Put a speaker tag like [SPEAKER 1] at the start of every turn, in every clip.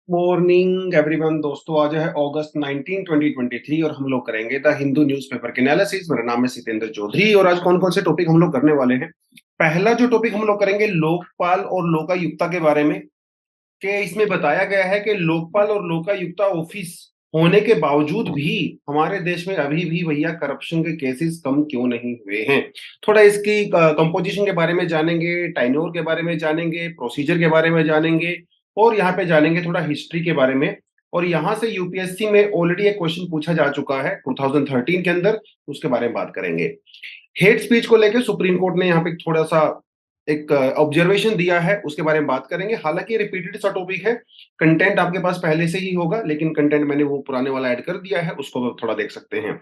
[SPEAKER 1] Morning everyone दोस्तों, आज है अगस्त 19 2023 और हम लोग करेंगे द हिंदू न्यूज़पेपर के एनालिसिस। मेरा नाम है सितेंद्र चौधरी और आज कौन कौन से टॉपिक हम लोग करने वाले हैं। पहला जो टॉपिक हम लोग करेंगे लोकपाल और लोकायुक्ता के बारे में, कि इसमें बताया गया है कि लोकपाल और लोकायुक्ता ऑफिस होने के बावजूद भी हमारे देश में अभी भी भैया करप्शन के केसेस कम क्यों नहीं हुए हैं। थोड़ा इसकी कंपोजिशन के बारे में जानेंगे, टाइन्योर के बारे में जानेंगे, प्रोसीजर के बारे में जानेंगे और यहाँ पे जानेंगे थोड़ा हिस्ट्री के बारे में। और यहाँ से यूपीएससी में ऑलरेडी एक क्वेश्चन पूछा जा चुका है 2013 के अंदर, उसके बारे में बात करेंगे। हेट स्पीच को लेकर सुप्रीम कोर्ट ने यहाँ पे थोड़ा सा एक ऑब्जर्वेशन दिया है, उसके बारे में बात करेंगे। हालांकि रिपीटेड सा टॉपिक है, कंटेंट आपके पास पहले से ही होगा, लेकिन कंटेंट मैंने वो पुराने वाला ऐड कर दिया है, उसको आप थोड़ा देख सकते हैं।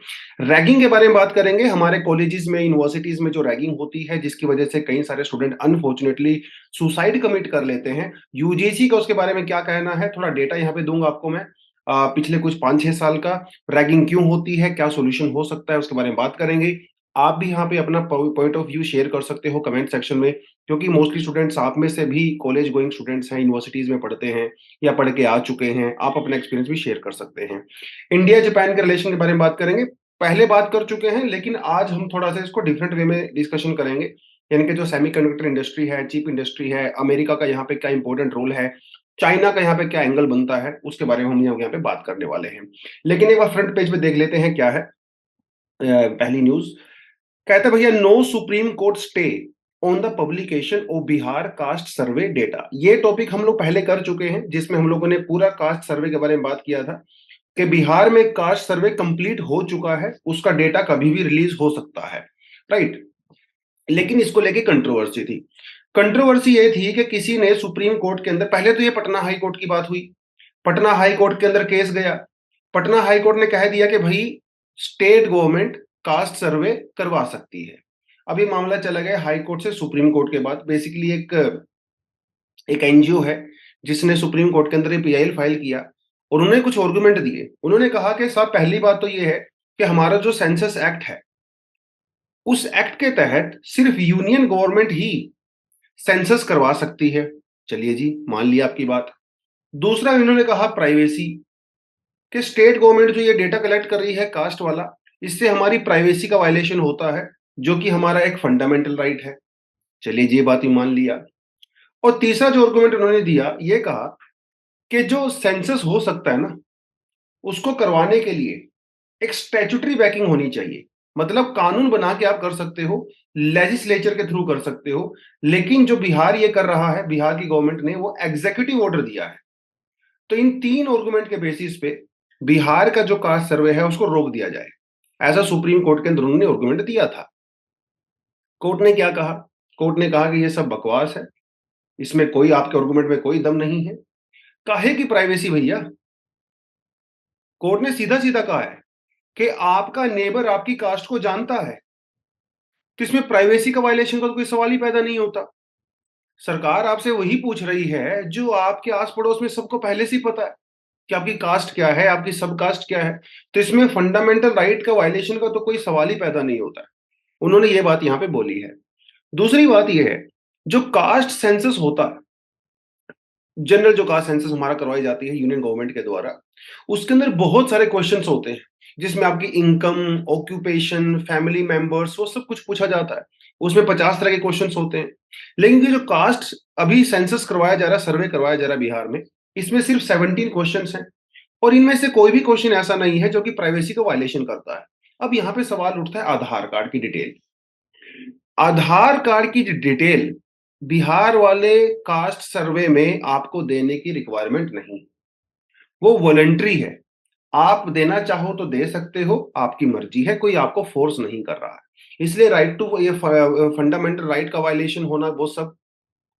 [SPEAKER 1] रैगिंग के बारे में बात करेंगे। हमारे कॉलेजेस में, यूनिवर्सिटीज में जो रैगिंग होती है, जिसकी वजह से कई सारे स्टूडेंट अनफॉर्चुनेटली सुसाइड कमिट कर लेते हैं, यूजीसी का उसके बारे में क्या कहना है, थोड़ा डेटा यहाँ पे दूंगा आपको मैं। पिछले कुछ 5-6 साल का रैगिंग क्यों होती है, क्या सोल्यूशन हो सकता है, उसके बारे में बात करेंगे। आप भी यहाँ पे अपना पॉइंट ऑफ व्यू शेयर कर सकते हो कमेंट सेक्शन में, क्योंकि मोस्टली स्टूडेंट्स आप में से भी कॉलेज गोइंग स्टूडेंट्स हैं, यूनिवर्सिटीज में पढ़ते हैं या पढ़ के आ चुके हैं। आप अपना एक्सपीरियंस भी शेयर कर सकते हैं। इंडिया जापान के रिलेशन के बारे में बात करेंगे। पहले बात कर चुके हैं, लेकिन आज हम थोड़ा सा इसको डिफरेंट वे में डिस्कशन करेंगे। यानी कि जो सेमीकंडक्टर इंडस्ट्री है, चिप इंडस्ट्री है, अमेरिका का यहाँ पे क्या इंपॉर्टेंट रोल है, चाइना का यहाँ पे क्या एंगल बनता है, उसके बारे में हम यहाँ पे बात करने वाले हैं। लेकिन एक बार फ्रंट पेज पे देख लेते हैं क्या है। पहली न्यूज कहता है भैया, no Supreme Court stay on the publication of Bihar caste survey data. ये टॉपिक हम लोग पहले कर चुके हैं, जिसमें हम लोगों ने पूरा कास्ट सर्वे के बारे में बात किया था कि बिहार में कास्ट सर्वे कंप्लीट हो चुका है, उसका डेटा कभी भी रिलीज हो सकता है, राइट। लेकिन इसको लेके कंट्रोवर्सी थी। कंट्रोवर्सी ये थी कि किसी ने सुप्रीम कोर्ट के अंदर, पहले तो ये पटना हाई कोर्ट की बात हुई, पटना हाई कोर्ट के अंदर केस गया। पटना हाई कोर्ट ने कह दिया कि भाई स्टेट गवर्नमेंट कास्ट सर्वे करवा सकती है। अब ये मामला चला गया हाई कोर्ट से सुप्रीम कोर्ट के बाद। बेसिकली एक एक एनजीओ है जिसने सुप्रीम कोर्ट के अंदर पीआईएल फाइल किया और उन्होंने कुछ आर्गुमेंट दिए। उन्होंने कहा कि साहब, पहली बात तो ये है कि हमारा जो सेंसस एक्ट है, उस एक्ट के तहत सिर्फ यूनियन गवर्नमेंट ही सेंसस करवा सकती है। चलिए जी, मान लिया आपकी बात। दूसरा इन्होंने कहा प्राइवेसी, कि स्टेट गवर्नमेंट जो ये डेटा कलेक्ट कर रही है कास्ट वाला, इससे हमारी प्राइवेसी का वायलेशन होता है, जो कि हमारा एक फंडामेंटल राइट है। चलिए जी, ये बात ही मान लिया। और तीसरा जो आर्गुमेंट उन्होंने दिया, ये कहा कि जो सेंसस हो सकता है ना, उसको करवाने के लिए एक स्टैट्यूटरी बैकिंग होनी चाहिए। मतलब कानून बना के आप कर सकते हो, लेजिस्लेचर के थ्रू कर सकते हो। लेकिन जो बिहार ये कर रहा है, बिहार की गवर्नमेंट ने वो एग्जीक्यूटिव ऑर्डर दिया है। तो इन तीन आर्गुमेंट के बेसिस पे बिहार का जो कास्ट सर्वे है उसको रोक दिया जाए, ऐसा सुप्रीम कोर्ट के अंदर उन्होंने आर्गुमेंट दिया था। कोर्ट ने क्या कहा? कोर्ट ने कहा कि ये सब बकवास है, इसमें कोई, आपके आर्गुमेंट में कोई दम नहीं है। काहे की प्राइवेसी भैया? कोर्ट ने सीधा सीधा कहा है कि आपका नेबर आपकी कास्ट को जानता है, तो इसमें प्राइवेसी का वायलेशन का तो कोई सवाल ही पैदा नहीं होता। सरकार आपसे वही पूछ रही है जो आपके आस पड़ोस में सबको पहले से ही पता है कि आपकी कास्ट क्या है, आपकी सब कास्ट क्या है। तो इसमें फंडामेंटल राइट का वायलेशन का तो कोई सवाल ही पैदा नहीं होता है। उन्होंने ये बात यहाँ पे बोली है। दूसरी बात यह है, जो कास्ट सेंसस होता है, जनरल जो कास्ट सेंसस हमारा करवाई जाती है यूनियन गवर्नमेंट के द्वारा, उसके अंदर बहुत सारे क्वेश्चंस होते हैं, जिसमें आपकी इनकम, ऑक्यूपेशन, फैमिली मेंबर्स, वो सब कुछ पूछा जाता है। उसमें 50 तरह के क्वेश्चंस होते हैं। लेकिन ये जो कास्ट अभी सेंसस करवाया जा रहा है, सर्वे करवाया जा रहा है बिहार में, इसमें सिर्फ 17 क्वेश्चंस हैं और इनमें से कोई भी क्वेश्चन ऐसा नहीं है जो कि प्राइवेसी का वायलेशन करता है। अब यहाँ पे सवाल उठता है आधार कार्ड की डिटेल। आधार कार्ड की डिटेल बिहार वाले कास्ट सर्वे में आपको देने की रिक्वायरमेंट नहीं, वो वॉलंटरी है। आप देना चाहो तो दे सकते हो, आपकी मर्जी है, कोई आपको फोर्स नहीं कर रहा है। इसलिए राइट टू, ये फंडामेंटल राइट का वायलेशन होना, वो सब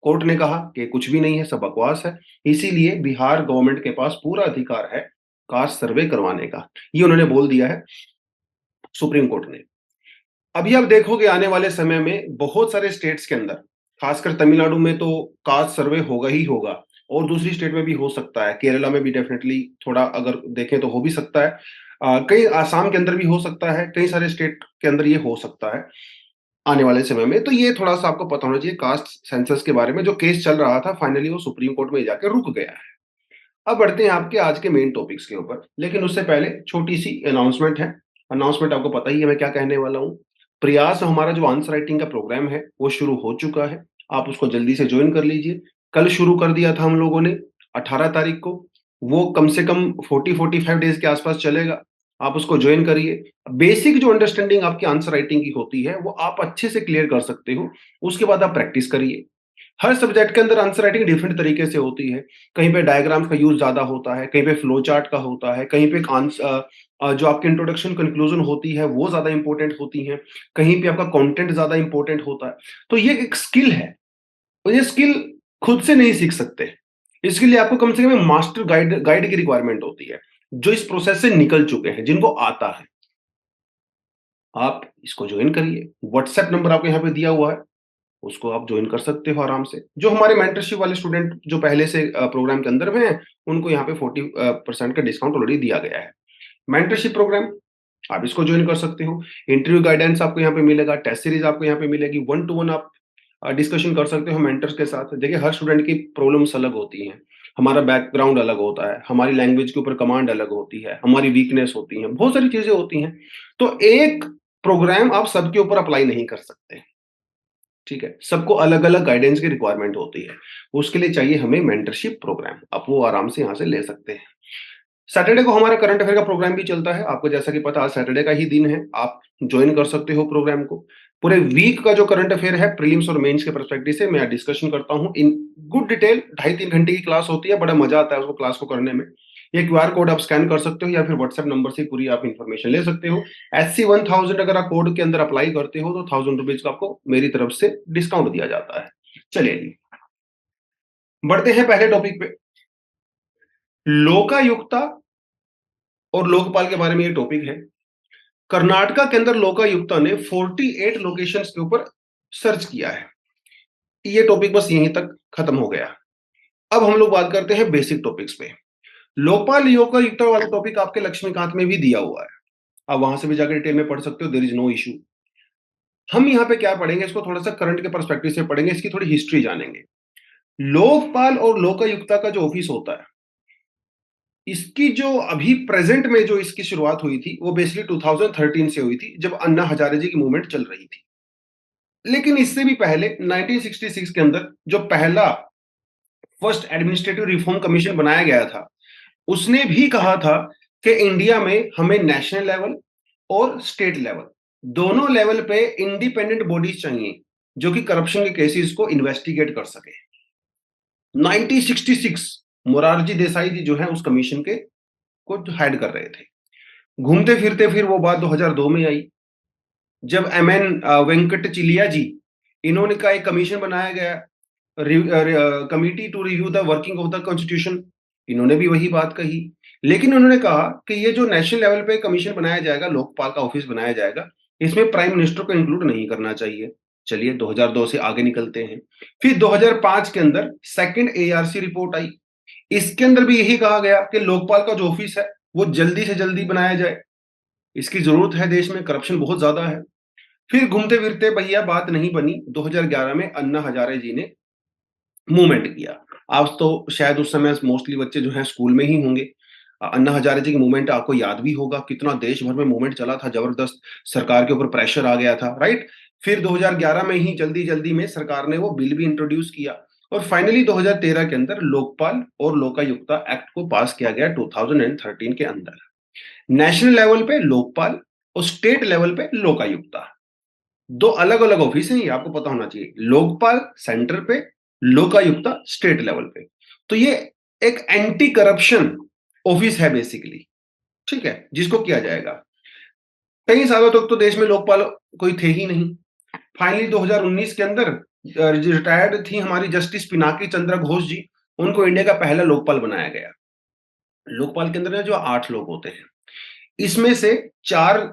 [SPEAKER 1] कोर्ट ने कहा कि कुछ भी नहीं है, सब बकवास है। इसीलिए बिहार गवर्नमेंट के पास पूरा अधिकार है कास्ट सर्वे करवाने का, ये उन्होंने बोल दिया है सुप्रीम कोर्ट ने। अभी आप देखोगे आने वाले समय में बहुत सारे स्टेट्स के अंदर, खासकर तमिलनाडु में तो कास्ट सर्वे होगा ही होगा, और दूसरी स्टेट में भी हो सकता है, केरला में भी डेफिनेटली थोड़ा अगर देखें तो हो भी सकता है। कई आसाम के अंदर भी हो सकता है, कई सारे स्टेट के अंदर ये हो सकता है आने वाले समय में। तो ये थोड़ा सा आपको पता होना चाहिए कास्ट सेंसस के बारे में। जो केस चल रहा था, फाइनली वो सुप्रीम कोर्ट में जाके रुक गया है। अब बढ़ते हैं आपके आज के मेन टॉपिक्स के ऊपर, लेकिन उससे पहले छोटी सी अनाउंसमेंट है। अनाउंसमेंट आपको पता ही है मैं क्या कहने वाला हूँ। प्रयास हमारा जो आंसर राइटिंग का प्रोग्राम है वो शुरू हो चुका है। आप उसको जल्दी से ज्वाइन कर लीजिए। कल शुरू कर दिया था हम लोगों ने 18 तारीख को। वो कम से कम 40-45 डेज के आसपास चलेगा। आप उसको ज्वाइन करिए। बेसिक जो अंडरस्टैंडिंग आपकी आंसर राइटिंग की होती है वो आप अच्छे से क्लियर कर सकते हो। उसके बाद आप प्रैक्टिस करिए। हर सब्जेक्ट के अंदर आंसर राइटिंग डिफरेंट तरीके से होती है। कहीं पे डायग्राम्स का यूज ज्यादा होता है, कहीं पे फ्लो चार्ट का होता है, कहीं पे जो आपकी इंट्रोडक्शन कंक्लूजन होती है वो ज्यादा इंपॉर्टेंट होती है, कहीं पे आपका कंटेंट ज्यादा इंपॉर्टेंट होता है। तो ये एक स्किल है और ये स्किल खुद से नहीं सीख सकते। इसके लिए आपको कम से कम मास्टर गाइड की रिक्वायरमेंट होती है, जो इस प्रोसेस से निकल चुके हैं, जिनको आता है। आप इसको ज्वाइन करिए। व्हाट्सएप नंबर आपको यहाँ पे दिया हुआ है, उसको आप ज्वाइन कर सकते हो आराम से। जो हमारे मेंटरशिप वाले स्टूडेंट जो पहले से प्रोग्राम के अंदर में हैं, उनको यहाँ पे 40% का डिस्काउंट ऑलरेडी दिया गया है। मेंटरशिप प्रोग्राम आप इसको ज्वाइन कर सकते हो। इंटरव्यू गाइडेंस आपको यहाँ पे मिलेगा, टेस्ट सीरीज आपको यहाँ पे मिलेगी, 1-to-1 आप डिस्कशन कर सकते हो मेंटर्स के साथ। देखिए हर स्टूडेंट की प्रॉब्लम्स अलग होती हैं, हमारा बैकग्राउंड अलग होता है, हमारी लैंग्वेज के ऊपर कमांड अलग होती है, हमारी वीकनेस होती है, बहुत सारी चीजें होती हैं। तो एक प्रोग्राम आप सबके ऊपर अप्लाई नहीं कर सकते। ठीक है, सबको अलग अलग गाइडेंस की रिक्वायरमेंट होती है। उसके लिए चाहिए हमें मेंटरशिप प्रोग्राम। आप वो आराम से यहाँ से ले सकते हैं। सैटरडे को हमारा करंट अफेयर का प्रोग्राम भी चलता है। आपको जैसा कि पता आज सैटरडे का ही दिन है, आप ज्वाइन कर सकते हो प्रोग्राम को। पूरे वीक का जो करंट अफेयर है प्रीलिम्स और मेंस के पर्सपेक्टिव से मैं डिस्कशन करता हूँ इन गुड डिटेल। 2.5-3 घंटे की क्लास होती है, बड़ा मजा आता है उसको क्लास को करने में। ये क्यूआर कोड आप स्कैन कर सकते हो या फिर व्हाट्सएप नंबर से पूरी आप इन्फॉर्मेशन ले सकते हो। SC1000 अगर आप कोड के अंदर अप्लाई करते हो तो 1000 रुपीज का आपको मेरी तरफ से डिस्काउंट दिया जाता है। चलिए जी, बढ़ते हैं पहले टॉपिक पे। लोकायुक्ता और लोकपाल के बारे में ये टॉपिक है। कर्नाटका के अंदर लोकायुक्ता ने 48 लोकेशंस के ऊपर सर्च किया है। ये टॉपिक बस यहीं तक खत्म हो गया। अब हम लोग बात करते हैं बेसिक टॉपिक्स पे। लोकपाल लोकायुक्ता वाला टॉपिक आपके लक्ष्मीकांत में भी दिया हुआ है, आप वहां से भी जाकर डिटेल में पढ़ सकते हो, देयर इज नो इशू। हम यहाँ पे क्या पढ़ेंगे, इसको थोड़ा सा करंट के पर्सपेक्टिव से पढ़ेंगे, इसकी थोड़ी हिस्ट्री जानेंगे। लोकपाल और लोकायुक्ता का जो ऑफिस होता है, इसकी जो अभी प्रेजेंट में जो इसकी शुरुआत हुई थी वो बेसिकली 2013 से हुई थी, जब अन्ना हजारे जी की मूवमेंट चल रही थी। लेकिन इससे भी पहले 1966 के अंदर जो पहला फर्स्ट एडमिनिस्ट्रेटिव रिफॉर्म कमीशन बनाया गया था, उसने भी कहा था कि इंडिया में हमें नेशनल लेवल और स्टेट लेवल दोनों लेवल पे इंडिपेंडेंट बॉडीज चाहिए जो कि करप्शन के केसेस को इन्वेस्टिगेट कर सके। 1966 मोरारजी देसाई जी जो है उस कमीशन के को हेड कर रहे थे। घूमते फिरते फिर वो बात 2002 में आई, जब एमएन वेंकटचिलिया जी, इन्होंने का एक कमीशन बनाया गया, committee to review the working of the constitution. इन्होंने भी वही बात कही, लेकिन उन्होंने कहा कि ये जो नेशनल लेवल पे कमीशन बनाया जाएगा, लोकपाल का ऑफिस बनाया जाएगा, इसमें प्राइम मिनिस्टर को इंक्लूड नहीं करना चाहिए। चलिए 2002 से आगे निकलते हैं। फिर 2005 के अंदर सेकंड एआरसी रिपोर्ट आई। इसके अंदर भी यही कहा गया कि लोकपाल का जो ऑफिस है वो जल्दी से जल्दी बनाया जाए, इसकी जरूरत है, देश में करप्शन बहुत ज्यादा है। फिर घूमते फिरते भैया बात नहीं बनी, 2011 में अन्ना हजारे जी ने मूवमेंट किया। आज तो शायद उस समय मोस्टली बच्चे जो हैं स्कूल में ही होंगे। अन्ना हजारे जी की मूवमेंट आपको याद भी होगा, कितना देश भर में मूवमेंट चला था, जबरदस्त सरकार के ऊपर प्रेशर आ गया था, राइट। फिर 2011 में ही जल्दी जल्दी में सरकार ने वो बिल भी इंट्रोड्यूस किया और फाइनली 2013 के अंदर लोकपाल और लोकायुक्ता एक्ट को पास किया गया 2013 के अंदर। नेशनल लेवल पे लोकपाल और स्टेट लेवल पे लोकायुक्ता, दो अलग अलग ऑफिस हैं, ये आपको पता होना चाहिए। लोकपाल सेंटर पे, लोकायुक्ता स्टेट लेवल पे। तो ये एक एंटी करप्शन ऑफिस है बेसिकली, ठीक है, जिसको किया जाएगा। कई सालों तक तो देश में लोकपाल कोई थे ही नहीं। फाइनली 2019 के अंदर रिटायर्ड थी हमारी जस्टिस पिनाकी चंद्र घोष जी, उनको इंडिया का पहला लोकपाल बनाया गया। लोकपाल के अंदर जो 8 लोग होते हैं, इसमें से 4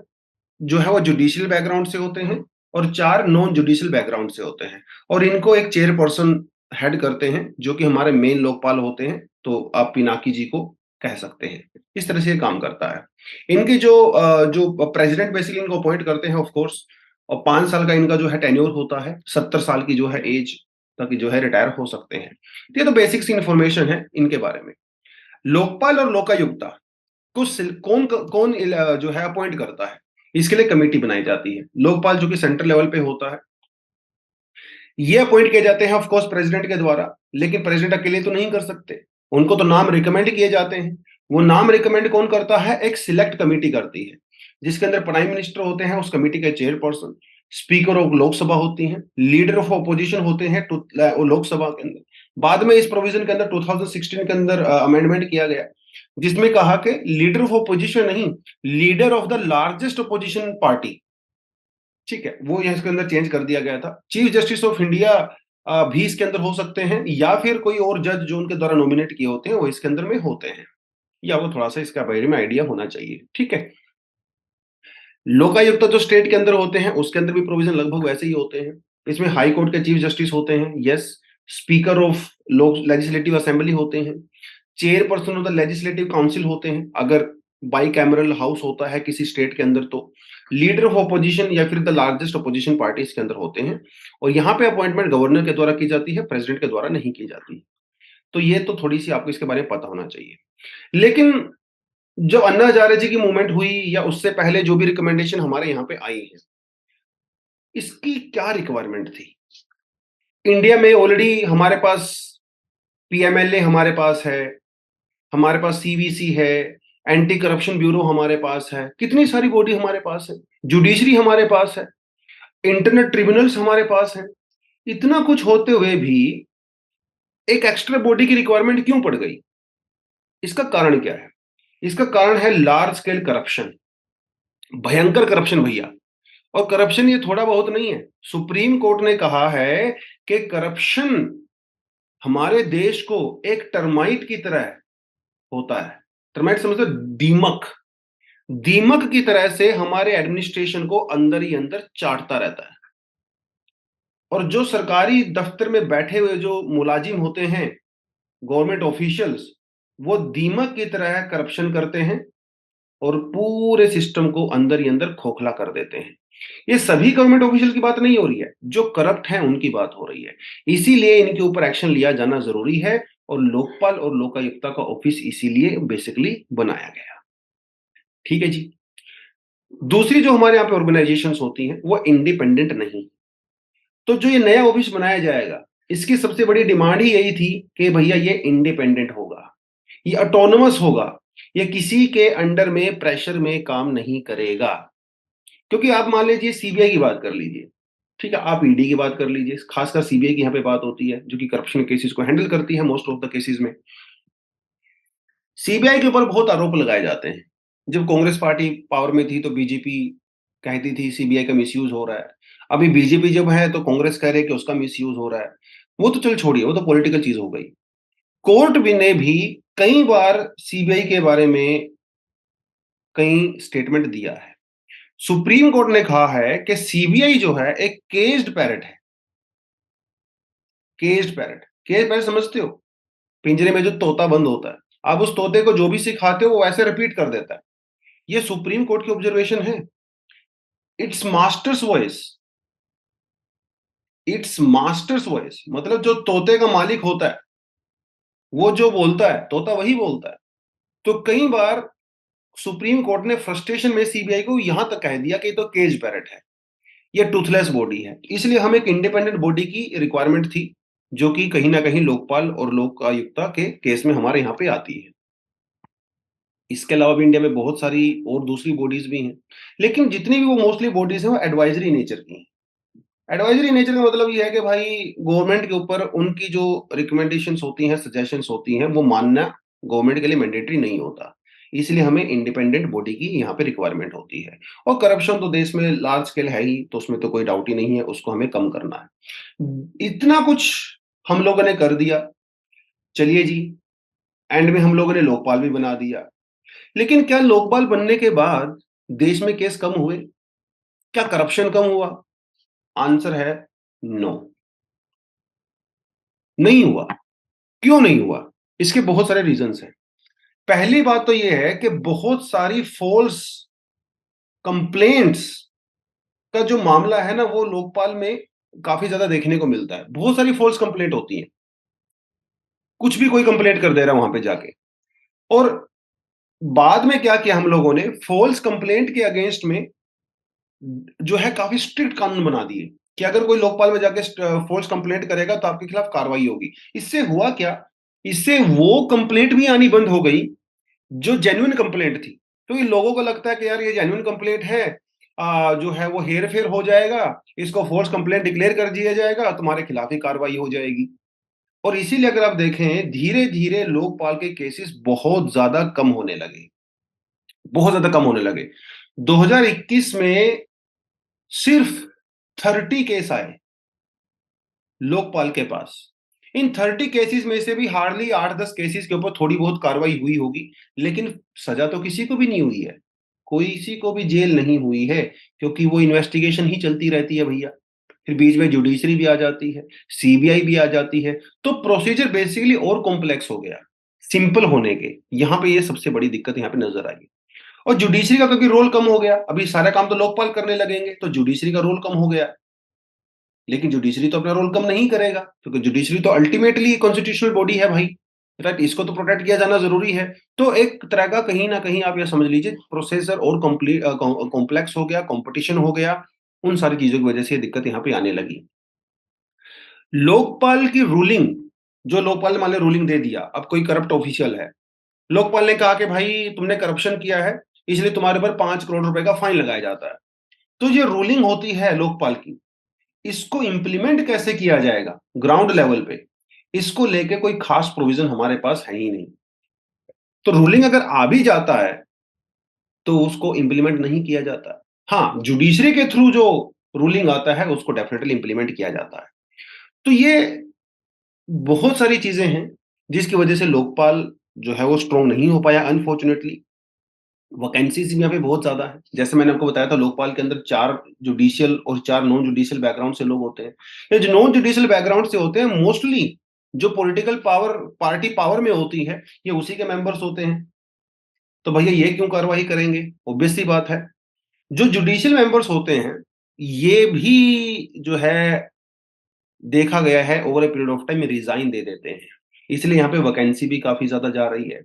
[SPEAKER 1] जो है वो जुडिशियल बैकग्राउंड से होते हैं और 4 नॉन जुडिशियल बैकग्राउंड से होते हैं, और इनको एक चेयरपर्सन हेड करते हैं जो कि हमारे मेन लोकपाल होते हैं, तो आप पिनाकी जी को कह सकते हैं। इस तरह से ये काम करता है। इनकी जो प्रेसिडेंट बेसिकली इनको अपॉइंट करते हैं ऑफ कोर्स, और 5 साल का इनका जो है टेन्योर होता है, 70 साल की जो है एज तक जो है रिटायर हो सकते हैं। तो ये तो बेसिक्स इन्फॉर्मेशन है इनके बारे में। लोकपाल और लोकायुक्ता को कौन कौन जो है अपॉइंट करता है, इसके लिए कमेटी बनाई जाती है। लोकपाल जो कि सेंट्रल लेवल पे होता है, ये अपॉइंट किए जाते हैं ऑफ कोर्स प्रेसिडेंट के द्वारा, लेकिन प्रेसिडेंट अकेले तो नहीं कर सकते, उनको तो नाम रिकमेंड किए जाते हैं। वो नाम रिकमेंड कौन करता है? एक सिलेक्ट कमेटी करती है, जिसके अंदर प्राइम मिनिस्टर होते हैं, उस कमेटी के चेयरपर्सन, स्पीकर ऑफ लोकसभा होती हैं, लीडर ऑफ अपोजिशन होते हैं लोकसभा के अंदर। बाद में इस प्रोविजन के अंदर 2016 के अंदर अमेंडमेंट किया गया, जिसमें कहा कि लीडर ऑफ अपोजिशन नहीं, leader of the largest opposition party, ठीक है, वो यहाँ इसके अंदर चेंज कर दिया गया था। चीफ जस्टिस ऑफ इंडिया भी इसके अंदर हो सकते हैं, या फिर कोई और जज जो उनके द्वारा नॉमिनेट किए होते हैं वो इसके अंदर में होते हैं, या वो थोड़ा सा इसका बारे में आइडिया होना चाहिए, ठीक है। लोकायुक्त जो स्टेट के अंदर होते हैं उसके अंदर भी प्रोविजन लगभग वैसे ही होते हैं। इसमें हाई कोर्ट के चीफ जस्टिस होते हैं, यस, स्पीकर ऑफ लोक लेजिस्लेटिव असेंबली होते हैं, chairperson of the legislative council होते हैं, अगर बाई कैमरल हाउस होता है किसी स्टेट के अंदर तो, लीडर ऑफ अपोजिशन या फिर द लार्जेस्ट अपोजिशन पार्टी इसके अंदर होते हैं। और यहाँ पे अपॉइंटमेंट गवर्नर के द्वारा की जाती है, प्रेसिडेंट के द्वारा नहीं की जाती। तो ये तो थोड़ी सी आपको इसके बारे में पता होना चाहिए। लेकिन जो अन्ना हजारे जी की मूवमेंट हुई या उससे पहले जो भी रिकमेंडेशन हमारे यहाँ पे आई है, इसकी क्या रिक्वायरमेंट थी? इंडिया में ऑलरेडी हमारे पास पीएमएलए हमारे पास है, हमारे पास सीवीसी है, एंटी करप्शन ब्यूरो हमारे पास है, कितनी सारी बॉडी हमारे पास है, जुडिशरी हमारे पास है, इंटरनेट ट्रिब्यूनल्स हमारे पास है। इतना कुछ होते हुए भी एक एक्स्ट्रा बॉडी की रिक्वायरमेंट क्यों पड़ गई? इसका कारण क्या है? इसका कारण है लार्ज स्केल करप्शन, भयंकर करप्शन भैया। और करप्शन ये थोड़ा बहुत नहीं है, सुप्रीम कोर्ट ने कहा है कि करप्शन हमारे देश को एक टर्माइट की तरह होता है। टर्माइट समझते, दीमक, दीमक की तरह से हमारे एडमिनिस्ट्रेशन को अंदर ही अंदर चाटता रहता है। और जो सरकारी दफ्तर में बैठे हुए जो मुलाजिम होते हैं, गवर्नमेंट ऑफिशियल्स, वो दीमक की तरह करप्शन करते हैं और पूरे सिस्टम को अंदर ही अंदर खोखला कर देते हैं। ये सभी गवर्नमेंट ऑफिशियल की बात नहीं हो रही है, जो करप्ट है उनकी बात हो रही है। इसीलिए इनके ऊपर एक्शन लिया जाना जरूरी है, और लोकपाल और लोकायुक्ता का ऑफिस इसीलिए बेसिकली बनाया गया, ठीक है जी। दूसरी जो हमारे यहाँ पे ऑर्गेनाइजेशंस होती हैं वो इंडिपेंडेंट नहीं। तो जो ये नया ऑफिस बनाया जाएगा, इसकी सबसे बड़ी डिमांड ही यही थी कि भैया ये इंडिपेंडेंट होगा, ये ऑटोनोमस होगा, ये किसी के अंडर में प्रेशर में काम नहीं करेगा। क्योंकि आप मान लीजिए सीबीआई की बात कर लीजिए, ठीक है, आप ईडी की बात कर लीजिए, खासकर सीबीआई की यहाँ पे बात होती है, जो कि करप्शन केसेस को हैंडल करती है मोस्ट ऑफ द केसेस में। सीबीआई के ऊपर बहुत आरोप लगाए जाते हैं। जब कांग्रेस पार्टी पावर में थी तो बीजेपी कहती थी सीबीआई का मिसयूज हो रहा है। अभी बीजेपी जब है तो कांग्रेस कह रही है कि उसका मिसयूज हो रहा है। वो तो चल छोड़िए, वो तो पॉलिटिकल चीज हो गई। कोर्ट भी ने भी कई बार सीबीआई के बारे में कई स्टेटमेंट दिया है। सुप्रीम कोर्ट ने कहा है कि सीबीआई जो है एक केज्ड पैरट है। केज्ड पैरट, केज पैरट समझते हो? पिंजरे में जो तोता बंद होता है, आप उस तोते को जो भी सिखाते हो वो वैसे रिपीट कर देता है। ये सुप्रीम कोर्ट की ऑब्जर्वेशन है। It's masters voice, it's masters voice, मतलब जो तोते का मालिक होता है वो जो बोलता है, तोता वही बोलता है। तो कई बार सुप्रीम कोर्ट ने फ्रस्ट्रेशन में सीबीआई को यहां तक कह दिया कि तो केज पैरट है, ये टूथलेस बॉडी है। इसलिए हमें एक इंडिपेंडेंट बॉडी की रिक्वायरमेंट थी, जो कि कहीं ना कहीं लोकपाल और लोकायुक्ता के केस में हमारे यहाँ पे आती है। इसके अलावा भी इंडिया में बहुत सारी और दूसरी बॉडीज भी हैं, लेकिन जितनी भी वो मोस्टली बॉडीज हैं वो एडवाइजरी नेचर की हैं। एडवाइजरी नेचर का मतलब ये है कि भाई गवर्नमेंट के ऊपर उनकी जो रिकमेंडेशंस होती हैं, सजेशंस होती हैं, वो मानना गवर्नमेंट के लिए मैंडेटरी नहीं होता। इसलिए हमें इंडिपेंडेंट बॉडी की यहाँ पे रिक्वायरमेंट होती है। और करप्शन तो देश में लार्ज स्केल है ही, तो उसमें तो कोई डाउट ही नहीं है, उसको हमें कम करना है। इतना कुछ हम लोगों ने कर दिया, चलिए जी, एंड में हम लोगों ने लोकपाल भी बना दिया। लेकिन क्या लोकपाल बनने के बाद देश में केस कम हुए? क्या करप्शन कम हुआ? आंसर है नो, नहीं हुआ। क्यों नहीं हुआ? इसके बहुत सारे रीजंस हैं। पहली बात तो यह है कि बहुत सारी फॉल्स कंप्लेंट्स का जो मामला है ना, वो लोकपाल में काफी ज्यादा देखने को मिलता है। बहुत सारी फॉल्स कंप्लेंट होती है, कुछ भी कोई कंप्लेंट कर दे रहा है वहां पे जाके। और बाद में क्या किया हम लोगों ने, फॉल्स कंप्लेंट के अगेंस्ट में जो है काफी स्ट्रिक्ट कानून बना दिए कि अगर कोई लोकपाल में जाके फॉल्स कंप्लेंट करेगा तो आपके खिलाफ कार्रवाई होगी। इससे हुआ क्या, इससे वो कंप्लेंट भी आनी बंद हो गई जो जेन्युइन कंप्लेंट थी। तो ये लोगों को लगता है कि यार ये जेन्युइन कंप्लेंट है, जो है वो हेर फेर हो जाएगा, इसको फॉल्स कंप्लेंट डिक्लेयर कर दिया जाएगा, तुम्हारे खिलाफ ही कार्रवाई हो जाएगी। और इसीलिए अगर आप देखें धीरे धीरे लोकपाल के केसेस बहुत ज्यादा कम होने लगे, बहुत ज्यादा कम होने लगे। 2021 में सिर्फ 30 केस आए लोकपाल के पास। इन 30 केसेस में से भी हार्डली 8-10 केसेस के ऊपर थोड़ी बहुत कार्रवाई हुई होगी, लेकिन सजा तो किसी को भी नहीं हुई है, कोई किसी को भी जेल नहीं हुई है, क्योंकि वो इन्वेस्टिगेशन ही चलती रहती है भैया। फिर बीच में जुडिशरी भी आ जाती है, सीबीआई भी आ जाती है, तो प्रोसीजर बेसिकली और कॉम्प्लेक्स हो गया सिंपल होने के। यहाँ पे ये सबसे बड़ी दिक्कत यहाँ पे नजर आई। और जुडिशरी का क्योंकि रोल कम हो गया, अभी सारा काम तो लोकपाल करने लगेंगे, तो जुडिशरी का रोल कम हो गया। लेकिन जुडिशरी तो अपना रोल कम नहीं करेगा, क्योंकि जुडिशरी तो अल्टीमेटली कॉन्स्टिट्यूशनल बॉडी है भाई, राइट, इसको तो प्रोटेक्ट किया जाना जरूरी है। तो एक तरह का कहीं ना कहीं आप ये समझ लीजिए प्रोसेसर और कंप्लीट कॉम्प्लेक्स हो गया, कंपटीशन हो गया, उन सारी चीजों की वजह से ये दिक्कत यहाँ पे आने लगी। लोकपाल की रूलिंग, जो लोकपाल ने मान लिया रूलिंग दे दिया, अब कोई करप्ट ऑफिशियल है, लोकपाल ने कहा कि भाई तुमने करप्शन किया है, इसलिए तुम्हारे ऊपर 5 करोड़ रुपए का फाइन लगाया जाता है। तो ये रूलिंग होती है लोकपाल की, इसको इंप्लीमेंट कैसे किया जाएगा ग्राउंड लेवल पे, इसको लेके कोई खास प्रोविजन हमारे पास है ही नहीं। तो रूलिंग अगर आ भी जाता है तो उसको इंप्लीमेंट नहीं किया जाता। हाँ, जुडिशरी के थ्रू जो रूलिंग आता है उसको डेफिनेटली इंप्लीमेंट किया जाता है। तो ये बहुत सारी चीजें हैं जिसकी वजह से लोकपाल जो है वो स्ट्रॉन्ग नहीं हो पाया अनफॉर्चुनेटली। वैकेंसीज भी यहाँ पे बहुत ज्यादा है, जैसे मैंने आपको बताया था लोकपाल के अंदर 4 जुडिशियल और 4 नॉन जुडिशियल बैकग्राउंड से लोग होते हैं। ये जो नॉन जुडिशियल बैकग्राउंड से होते हैं मोस्टली जो पॉलिटिकल पावर पार्टी पावर में होती है ये उसी के मेंबर्स होते हैं। तो भैया ये क्यों कार्रवाई करेंगे, ऑब्वियस सी बात है। जो जुडिशियल मेंबर्स होते हैं ये भी जो है देखा गया है over a period of time resign दे देते हैं, इसलिए यहाँ पे वैकेंसी भी काफी ज्यादा जा रही है।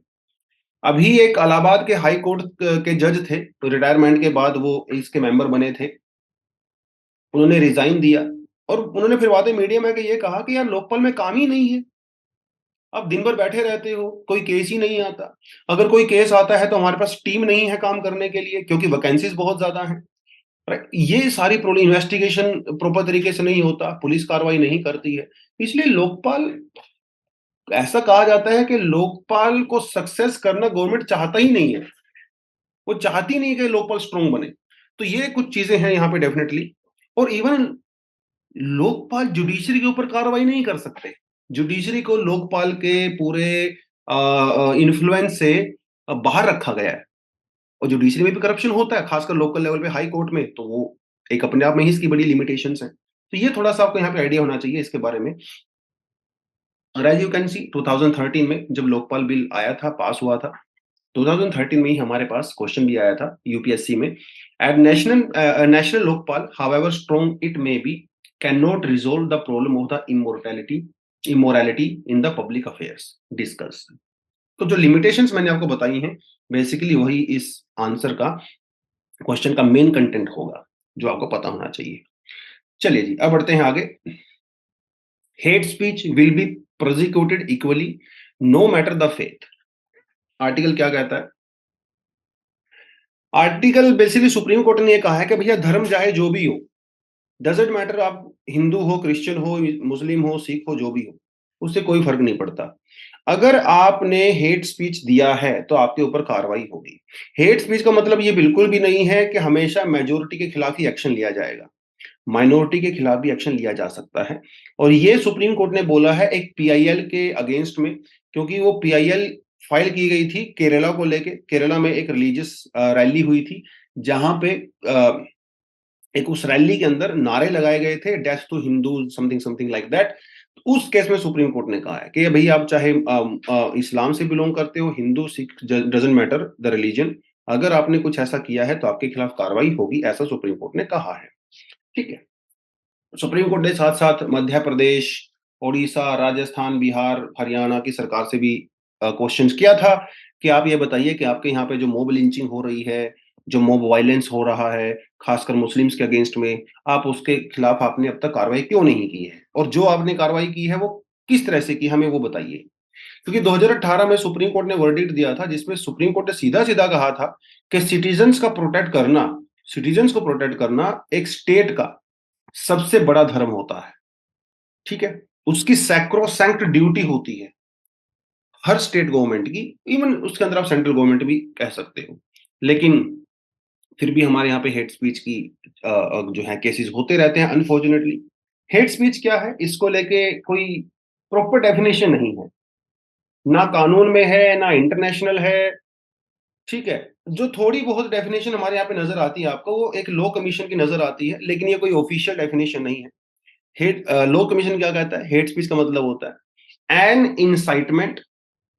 [SPEAKER 1] अभी एक इलाहाबाद के हाई कोर्ट के जज थे, तो रिटायरमेंट के बाद वो इसके मेंबर बने थे, उन्होंने रिजाइन दिया और उन्होंने फिर बाद में मीडिया में ये कहा कि यार लोकपाल में काम ही नहीं है, आप दिन भर बैठे रहते हो, कोई केस ही नहीं आता, अगर कोई केस आता है तो हमारे पास टीम नहीं है काम करने के लिए क्योंकि वैकेंसीज बहुत ज्यादा हैं। राइट, ये सारी प्रॉब्लम, इन्वेस्टिगेशन प्रॉपर तरीके से नहीं होता, पुलिस कार्रवाई नहीं करती है, इसलिए लोकपाल, ऐसा कहा जाता है कि लोकपाल को सक्सेस करना गवर्नमेंट चाहता ही नहीं है, वो चाहती नहीं कि लोकपाल स्ट्रॉन्ग बने। तो ये कुछ चीजें हैं यहाँ पे डेफिनेटली। और इवन लोकपाल जुडिशरी के ऊपर कार्रवाई नहीं कर सकते, जुडिशरी को लोकपाल के पूरे इन्फ्लुएंस से बाहर रखा गया है। और जुडिशरी में भी करप्शन होता है, खासकर लोकल लेवल पे हाई कोर्ट में, तो वो एक अपने आप में ही इसकी बड़ी लिमिटेशंस है। तो ये थोड़ा सा आपको यहाँ पे आइडिया होना चाहिए इसके बारे में। और एज यू कैन सी 2013 में जब लोकपाल बिल आया था, पास हुआ था, 2013 में ही हमारे पास क्वेश्चन भी आया था यूपीएससी में, at national Lokpal however strong it may be can not resolve the problem of the immorality in the public affairs discuss. तो जो लिमिटेशंस मैंने आपको बताई हैं बेसिकली वही इस आंसर का, क्वेश्चन का मेन कंटेंट होगा जो आपको पता होना चाहिए। चलिए जी अब बढ़ते हैं आगे। Hate speech will be prosecuted equally no matter the faith. Article क्या कहता है, आर्टिकल बेसिकली सुप्रीम कोर्ट ने यह कहा है कि भैया धर्म चाहे जो भी हो, डजेंट मैटर, आप हिंदू हो, क्रिश्चियन हो, मुस्लिम हो, सिख हो, जो भी हो, उससे कोई फर्क नहीं पड़ता। अगर आपने हेट स्पीच दिया है तो आपके ऊपर कार्रवाई होगी। हेट स्पीच का मतलब ये बिल्कुल भी नहीं है कि हमेशा मेजोरिटी के खिलाफ ही एक्शन लिया जाएगा, माइनॉरिटी के खिलाफ भी एक्शन लिया जा सकता है। और ये सुप्रीम कोर्ट ने बोला है एक पीआईएल के अगेंस्ट में, क्योंकि वो पीआईएल फाइल की गई थी केरला को लेके। केरला में एक रिलीजियस रैली हुई थी जहां पे एक उस रैली के अंदर नारे लगाए गए थे, death to Hindu, something something like that. उस केस में सुप्रीम कोर्ट ने कहा है कि भाई आप चाहे इस्लाम से बिलोंग करते हो, Hindu Sikh, doesn't matter the religion, अगर आपने कुछ ऐसा किया है तो आपके खिलाफ कार्रवाई होगी, ऐसा सुप्रीम कोर्ट ने कहा है। ठीक है, सुप्रीम कोर्ट ने साथ साथ मध्य प्रदेश, उड़ीसा, राजस्थान, बिहार, हरियाणा की सरकार से भी क्वेश्चंस किया था कि आप ये बताइए कि आपके यहाँ पे जो मॉब लिंचिंग हो रही है, जो मॉब वायलेंस हो रहा है, खासकर मुस्लिम्स के अगेंस्ट में, आप उसके खिलाफ आपने अब तक कार्रवाई क्यों नहीं की है? और जो आपने कार्रवाई की है वो किस तरह से की, हमें वो बताइए। क्योंकि 2018 में सुप्रीम कोर्ट ने वर्डिक्ट दिया था जिसमें सुप्रीम कोर्ट ने सीधा-सीधा कहा था कि सिटीजन्स को प्रोटेक्ट करना एक स्टेट का सबसे बड़ा धर्म होता है, ठीक है? उसकी सैक्रोसैंक्ट ड्यूटी होती है हर स्टेट गवर्नमेंट की, इवन उसके अंदर आप सेंट्रल गवर्नमेंट भी कह सकते हो। लेकिन फिर भी हमारे यहाँ पे हेट स्पीच की जो है केसेस होते रहते हैं अनफॉर्चुनेटली। हेट स्पीच क्या है, इसको लेके कोई प्रॉपर डेफिनेशन नहीं है, ना कानून में है, ना इंटरनेशनल है, ठीक है? जो थोड़ी बहुत डेफिनेशन हमारे यहाँ पे नज़र आती है आपको, वो एक लॉ कमीशन की नज़र आती है, लेकिन ये कोई ऑफिशियल डेफिनेशन नहीं है। लॉ कमीशन क्या कहता है? हेट स्पीच का मतलब होता है an incitement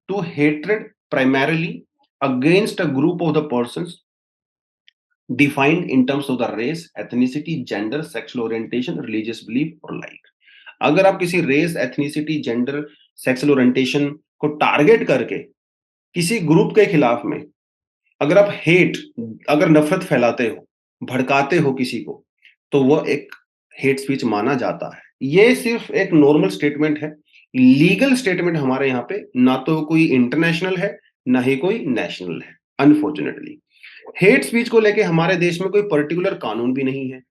[SPEAKER 1] to hatred primarily against a group of the persons defined in terms of the race, ethnicity, gender, sexual orientation, religious belief और like। अगर आप किसी race, ethnicity, gender, sexual orientation को target करके किसी ग्रुप के खिलाफ में अगर आप अगर नफरत फैलाते हो, भड़काते हो किसी को, तो वो एक हेट स्पीच माना जाता है। ये सिर्फ एक नॉर्मल स्टेटमेंट है, लीगल स्टेटमेंट हमारे यहाँ पे ना तो कोई इंटरनेशनल है, ना ही कोई नेशनल है, अनफॉर्चुनेटली। हेट स्पीच को लेके हमारे देश में कोई पर्टिकुलर कानून भी नहीं है।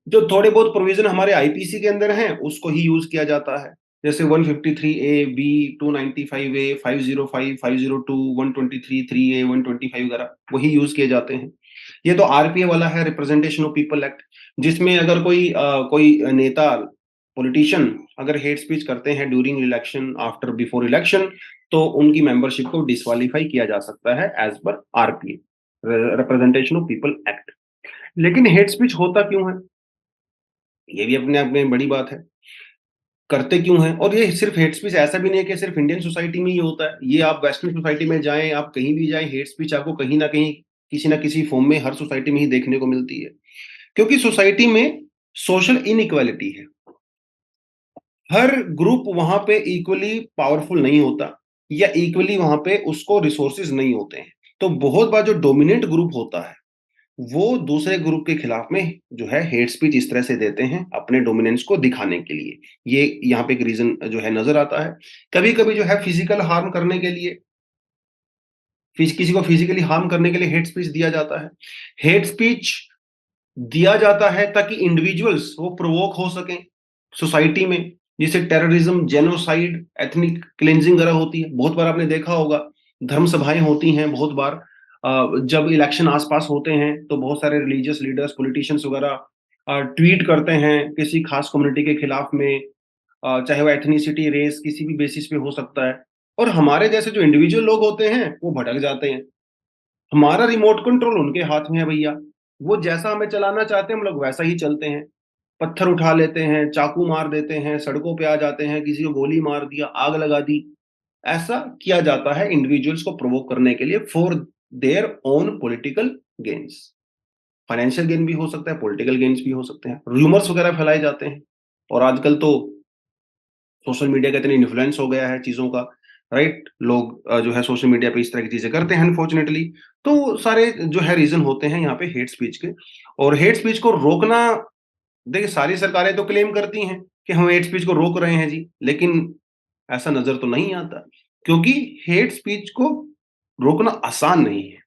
[SPEAKER 1] जो थोड़े बहुत प्रोविजन हमारे आईपीसी के अंदर हैं, उसको ही यूज किया जाता है। जैसे 153 ए, बी, 295 ए, 505, 502, 123, 3 ए, 125 वगैरह वही यूज किए जाते हैं। ये तो आरपीए वाला है, रिप्रेजेंटेशन ऑफ पीपल एक्ट, जिसमें अगर कोई नेता, पॉलिटिशियन अगर हेट स्पीच करते हैं during election, after, before election, तो उनकी मेंबरशिप को डिस्क्वालीफाई किया जा सकता है as per RPA, representation of people act. लेकिन हेट स्पीच होता क्यों है, ये भी अपने आप में बड़ी बात है। करते क्यों हैं? और ये सिर्फ हेट स्पीच ऐसा भी नहीं है कि सिर्फ इंडियन सोसाइटी में ही होता है। ये आप वेस्टर्न सोसाइटी में जाएं, आप कहीं भी जाएं, हेट स्पीच आपको कहीं ना कहीं किसी ना किसी फॉर्म में हर सोसाइटी में ही देखने को मिलती है। क्योंकि सोसाइटी में सोशल इनइक्वालिटी है, हर ग्रुप वहां पे इक्वली पावरफुल नहीं होता, या इक्वली वहां पे उसको रिसोर्सेज नहीं होते हैं। तो बहुत बार जो डोमिनेंट ग्रुप होता है वो दूसरे ग्रुप के खिलाफ में जो है हेट स्पीच इस तरह से देते हैं अपने डोमिनेंस को दिखाने के लिए। ये यहाँ पे एक रीजन जो है नजर आता है। कभी कभी जो है फिजिकल हार्म करने के लिए, किसी को फिजिकली हार्म करने के लिए हेट स्पीच दिया जाता है। हेट स्पीच दिया जाता है ताकि इंडिविजुअल्स वो प्रोवोक हो सकें सोसाइटी में, जिसे टेररिज्म, जेनोसाइड, एथनिक क्लेंजिंग वगैरह होती है। बहुत बार आपने देखा होगा धर्म सभाएं होती हैं, बहुत बार जब इलेक्शन आसपास होते हैं तो बहुत सारे रिलीजियस लीडर्स, पॉलिटिशियंस वगैरह ट्वीट करते हैं किसी खास कम्युनिटी के खिलाफ में, चाहे वो एथनिसिटी, रेस, किसी भी बेसिस पे हो सकता है। और हमारे जैसे जो इंडिविजुअल लोग होते हैं वो भटक जाते हैं। हमारा रिमोट कंट्रोल उनके हाथ में है भैया, वो जैसा हमें चलाना चाहते हैं हम लोग वैसा ही चलते हैं। पत्थर उठा लेते हैं, चाकू मार देते हैं, सड़कों पे आ जाते हैं, किसी को गोली मार दिया, आग लगा दी। ऐसा किया जाता है इंडिविजुअल्स को प्रोवोक करने के लिए for their own political gains. Financial gain भी हो सकता है, पॉलिटिकल गेन्स भी हो सकते हैं, रूमर्स वगैरह फैलाए जाते हैं। और आजकल तो सोशल मीडिया का इतना इन्फ्लुएंस हो गया है चीजों का, राइट? लोग जो है सोशल मीडिया पे इस तरह की चीजें करते हैं अनफॉर्चुनेटली। तो सारे जो है रीजन होते हैं यहाँ पे हेट स्पीच के। और हेट स्पीच को रोकना, देखिए सारी सरकारें तो क्लेम करती हैं कि हम हेट स्पीच को रोक रहे हैं जी, लेकिन ऐसा नजर तो नहीं आता, क्योंकि हेट स्पीच को रोकना आसान नहीं है।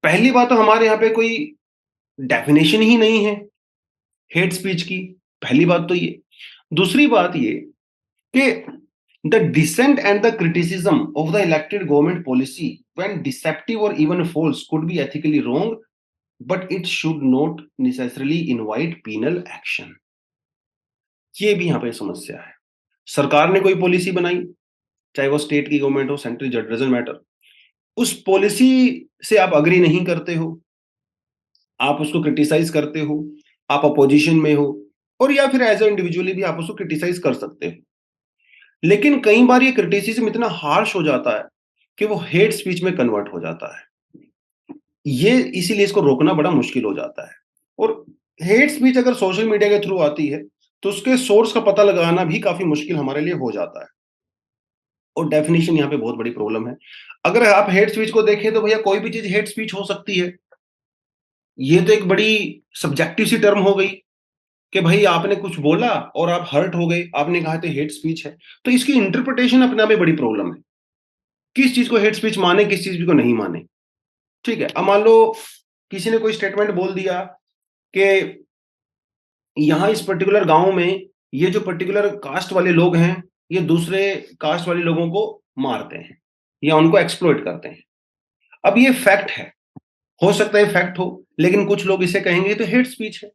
[SPEAKER 1] पहली बात तो हमारे यहाँ पे कोई डेफिनेशन ही नहीं है हेट स्पीच की, पहली बात तो ये। दूसरी बात ये कि the dissent and the criticism of the elected government policy when deceptive or even false could be ethically wrong, but it should not necessarily invite penal action। ये भी यहाँ पे समस्या है। सरकार ने कोई पॉलिसी बनाई, चाहे वो स्टेट की गवर्नमेंट हो, सेंट्रल, डजंट मैटर, उस पॉलिसी से आप अग्री नहीं करते हो, आप उसको क्रिटिसाइज करते हो, आप अपोजिशन में हो, और या फिर एज ए इंडिविजुअली भी आप उसको क्रिटिसाइज कर सकते हो। लेकिन कई बार ये क्रिटिसिज्म इतना हार्श हो जाता है कि वो हेट स्पीच में कन्वर्ट हो जाता है। ये इसीलिए इसको रोकना बड़ा मुश्किल हो जाता है। और हेट स्पीच अगर सोशल मीडिया के थ्रू आती है तो उसके सोर्स का पता लगाना भी काफी मुश्किल हमारे लिए हो जाता है। और डेफिनेशन यहाँ पे बहुत बड़ी प्रॉब्लम है। अगर आप हेट स्पीच को देखें तो भैया कोई भी चीज हेट स्पीच हो सकती है। ये तो एक बड़ी सब्जेक्टिव सी टर्म हो गई कि भाई आपने कुछ बोला और आप हर्ट हो गए, आपने कहा तो हेट स्पीच है। तो इसकी इंटरप्रिटेशन अपने आप में बड़ी प्रॉब्लम है, किस चीज को हेट स्पीच माने, किस चीज को नहीं माने। ठीक है, अब मान लो किसी ने कोई स्टेटमेंट बोल दिया कि यहाँ इस पर्टिकुलर गांव में ये जो पर्टिकुलर कास्ट वाले लोग हैं, ये दूसरे कास्ट वाले लोगों को मारते हैं या उनको एक्सप्लॉइट करते हैं। अब ये फैक्ट है, हो सकता है फैक्ट हो, लेकिन कुछ लोग इसे कहेंगे तो हेट स्पीच है,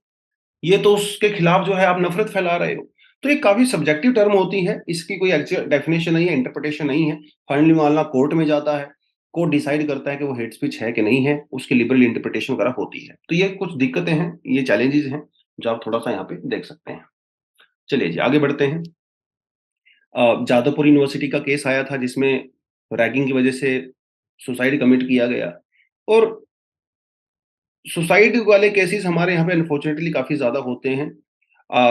[SPEAKER 1] ये तो उसके खिलाफ जो है आप नफरत फैला रहे हो। तो ये काफी सब्जेक्टिव टर्म होती है, इसकी कोई एक्चुअल डेफिनेशन नहीं है, इंटरप्रिटेशन नहीं है। फाइनली मामला कोर्ट में जाता है, कोर्ट डिसाइड करता है कि वो हेट स्पीच है कि नहीं है, उसकी लिबरल इंटरप्रिटेशन वगैरह होती है। तो ये कुछ दिक्कतें हैं, ये चैलेंजेस हैं जो आप थोड़ा सा यहाँ पे देख सकते हैं। चलिए जी आगे बढ़ते हैं। जादवपुर यूनिवर्सिटी का केस आया था जिसमें रैगिंग की वजह से सुसाइड कमिट किया गया। और सुसाइड वाले केसेस हमारे यहाँ पे अनफॉर्चुनेटली काफी ज्यादा होते हैं।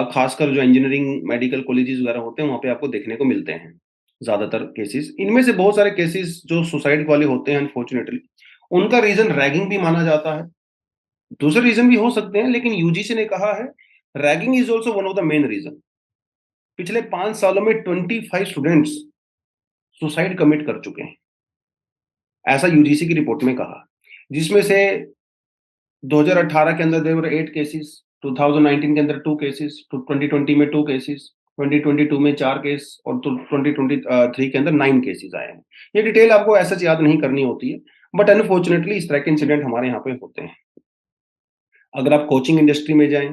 [SPEAKER 1] खासकर जो इंजीनियरिंग मेडिकल कॉलेजेस वगैरह होते हैं वहाँ पे आपको देखने को मिलते हैं ज्यादातर केसेस। इनमें से बहुत सारे केसेस जो सुसाइड वाले होते हैं अनफॉर्चुनेटली, उनका रीजन रैगिंग भी माना जाता है। दूसरे रीजन भी हो सकते हैं, लेकिन यूजीसी ने कहा है ragging is also one of the main reason. पिछले 5 सालों में 25 स्टूडेंट्स सुसाइड कमिट कर चुके हैं, ऐसा यूजीसी की रिपोर्ट में कहा। जिसमें से 2018 के अंदर देवर 8 केसेस, 2019 के अंदर 2 केसेस, 2020 में 2 केसेस, 2022 में 4 केस और 2023 के अंदर 9 केसेस आए हैं। ये डिटेल आपको ऐसा याद नहीं करनी होती है, बट अनफॉर्चुनेटली इस तरह के इंसिडेंट हमारे यहाँ पे होते हैं। अगर आप कोचिंग इंडस्ट्री में जाएं,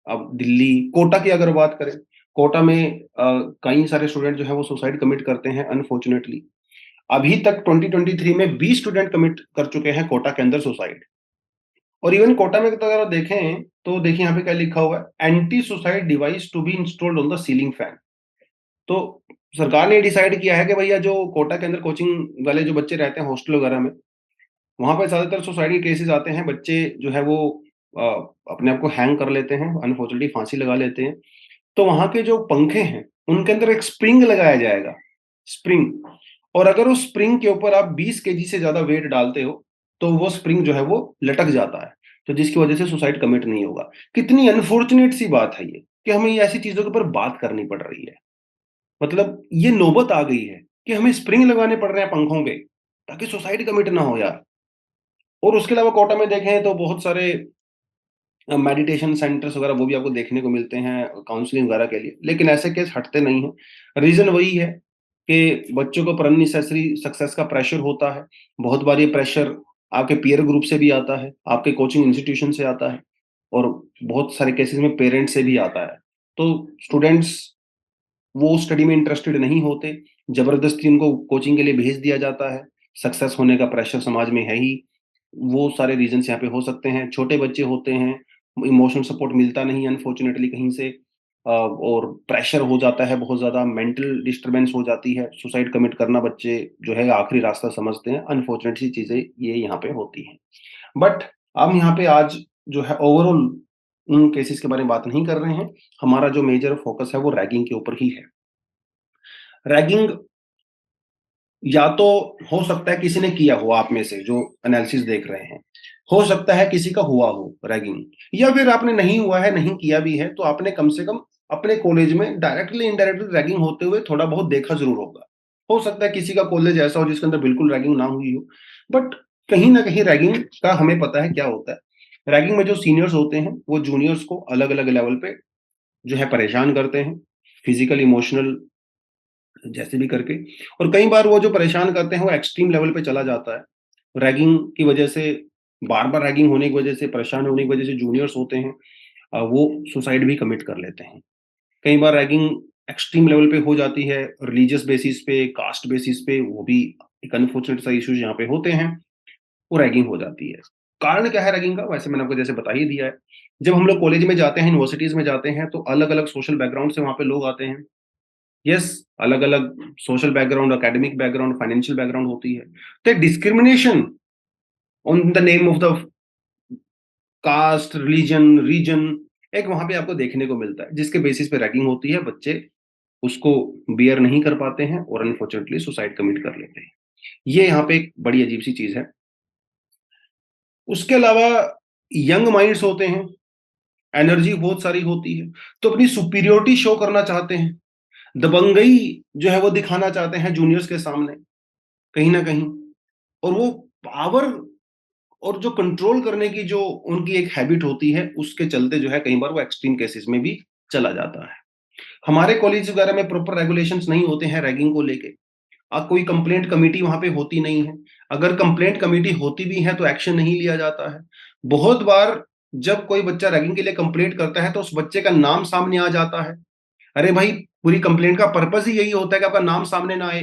[SPEAKER 1] अब दिल्ली कोटा की अगर बात करें, कोटा में कई सारे स्टूडेंट जो है वो सुसाइड कमिट करते हैं अनफॉर्चुनेटली। अभी तक 2023 में 20 स्टूडेंट कमिट कर चुके हैं कोटा के अंदर सुसाइड। और इवन कोटा में तो अगर आप देखें तो देखिए यहाँ पे क्या लिखा हुआ है, anti suicide device to be installed on the ceiling fan. तो सरकार ने डिसाइड किया है कि भैया जो कोटा के अंदर कोचिंग वाले जो बच्चे रहते हैं हॉस्टल वगैरह में, वहां पर ज्यादातर सुसाइड के केसेस आते हैं। बच्चे जो है वो अ, अपने आप को हैंग कर लेते हैं, अनफॉर्चुनेटली फांसी लगा लेते हैं। तो वहां के जो पंखे हैं उनके अंदर एक स्प्रिंग लगाया जाएगा, स्प्रिंग। और अगर उस स्प्रिंग के ऊपर आप 20 केजी से ज्यादा वेट डालते हो तो वो स्प्रिंग जो है वो लटक जाता है, तो जिसकी वजह से सुसाइड कमिट नहीं होगा। कितनी अनफॉर्चुनेट सी बात है ये कि हमें ये ऐसी चीजों के ऊपर बात करनी पड़ रही है। मतलब ये नौबत आ गई है कि हमें स्प्रिंग लगाने पड़ रहे हैं पंखों पे ताकि सुसाइड कमिट ना हो यार। और उसके अलावा कोटा में देखें तो बहुत सारे मेडिटेशन सेंटर्स वगैरह वो भी आपको देखने को मिलते हैं काउंसलिंग वगैरह के लिए, लेकिन ऐसे केस हटते नहीं हैं। रीजन वही है कि बच्चों को अननेसेसरी सक्सेस का प्रेशर होता है। बहुत बार ये प्रेशर आपके पीयर ग्रुप से भी आता है, आपके कोचिंग इंस्टीट्यूशन से आता है, और बहुत सारे केसेस में पेरेंट्स से भी आता है। तो स्टूडेंट्स वो स्टडी में इंटरेस्टेड नहीं होते, जबरदस्ती उनको कोचिंग के लिए भेज दिया जाता है। सक्सेस होने का प्रेशर समाज में है ही। वो सारे रीजंस यहाँ पे हो सकते हैं। छोटे बच्चे होते हैं, इमोशनल सपोर्ट मिलता नहीं अनफॉर्चुनेटली कहीं से, और प्रेशर हो जाता है बहुत ज्यादा, मेंटल डिस्टरबेंस हो जाती है। सुसाइड कमिट करना बच्चे जो है आखिरी रास्ता समझते हैं। अनफॉर्चुनेट सी चीजें ये यहाँ पे होती हैं। बट हम यहाँ पे आज जो है ओवरऑल उन केसेस के बारे में बात नहीं कर रहे हैं। हमारा जो मेजर फोकस है वो रैगिंग के ऊपर ही है। रैगिंग या तो हो सकता है किसी ने किया हो, आप में से जो एनालिसिस देख रहे हैं, हो सकता है किसी का हुआ हो रैगिंग, या फिर आपने नहीं हुआ है, नहीं किया भी है, तो आपने कम से कम अपने कॉलेज में डायरेक्टली इनडायरेक्टली रैगिंग होते हुए थोड़ा बहुत देखा जरूर होगा। हो सकता है किसी का कॉलेज ऐसा हो जिसके अंदर बिल्कुल रैगिंग ना हुई हो, बट कहीं ना कहीं रैगिंग का हमें पता है क्या होता है। रैगिंग में जो सीनियर्स होते हैं वो जूनियर्स को अलग अलग लेवल पे जो है परेशान करते हैं, फिजिकल इमोशनल जैसे भी करके। और कई बार वो जो परेशान करते हैं वो एक्सट्रीम लेवल पे चला जाता है। रैगिंग की वजह से, बार बार रैगिंग होने की वजह से, परेशान होने की वजह से जूनियर्स होते हैं वो सुसाइड भी कमिट कर लेते हैं। कई बार रैगिंग एक्सट्रीम लेवल पे हो जाती है, रिलीजियस बेसिस पे, कास्ट बेसिस पे, वो भी एक अनफॉर्चुनेट सा इश्यूज यहाँ पे होते हैं, वो रैगिंग हो जाती है। कारण क्या है रैगिंग का, वैसे मैंने आपको जैसे बता ही दिया है। जब हम लोग कॉलेज में जाते हैं, यूनिवर्सिटीज में जाते हैं, तो अलग अलग सोशल बैकग्राउंड से वहाँ पे लोग आते हैं। यस, अलग अलग social background, academic background, financial background होती है। तो discrimination on the name of the caste, religion, region, एक वहां पे आपको देखने को मिलता है, जिसके बेसिस पे रैगिंग होती है। बच्चे उसको बियर नहीं कर पाते हैं और अनफॉर्चुनेटली सुसाइड कमिट कर लेते हैं। ये यहाँ पे एक बड़ी अजीब सी चीज है। उसके अलावा यंग माइंड्स होते हैं, एनर्जी बहुत सारी होती है, तो अपनी सुपीरियोरिटी शो करना चाहते हैं, दबंगई जो है वो दिखाना चाहते हैं जूनियर्स के सामने कहीं ना कहीं, और वो पावर और जो कंट्रोल करने की जो उनकी एक हैबिट होती है, उसके चलते जो है कई बार वो एक्सट्रीम केसेस में भी चला जाता है। हमारे कॉलेज वगैरह में प्रॉपर रेगुलेशंस नहीं होते हैं रैगिंग को लेके। कोई कंप्लेंट कमेटी वहां पे होती नहीं है। अगर कंप्लेंट कमेटी होती भी है तो एक्शन नहीं लिया जाता है। बहुत बार जब कोई बच्चा रैगिंग के लिए कंप्लेंट करता है तो उस बच्चे का नाम सामने आ जाता है। अरे भाई, पूरी कंप्लेंट का पर्पस ही यही होता है कि आपका नाम सामने ना आए,